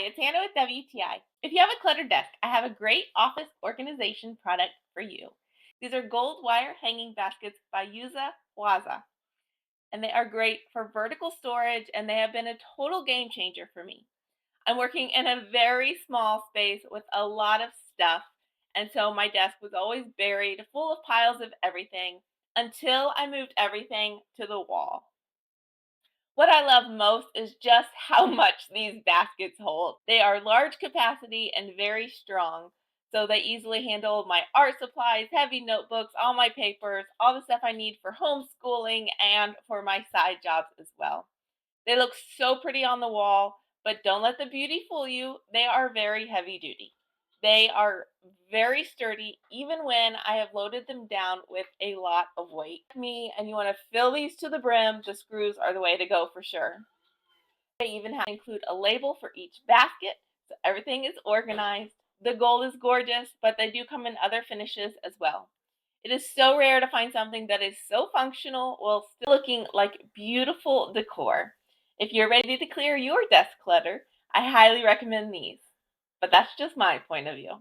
it's Hannah with WTI. If you have a cluttered desk, I have a great office organization product for you. These are gold wire hanging baskets by Yuzehuaza, and they are great for vertical storage, and they have been a total game changer for me. I'm working in a very small space with a lot of stuff, and so my desk was always buried full of piles of everything until I moved everything to the wall. What I love most is just how much these baskets hold. They are large capacity and very strong, so they easily handle my art supplies, heavy notebooks, all my papers, all the stuff I need for homeschooling and for my side jobs as well. They look so pretty on the wall, but don't let the beauty fool you. They are very heavy duty. They are very sturdy, even when I have loaded them down with a lot of weight. Me, and you want to fill these to the brim, the screws are the way to go for sure. They even have to include a label for each basket, so everything is organized. The gold is gorgeous, but they do come in other finishes as well. It is so rare to find something that is so functional while still looking like beautiful decor. If you're ready to clear your desk clutter, I highly recommend these. But that's just my point of view.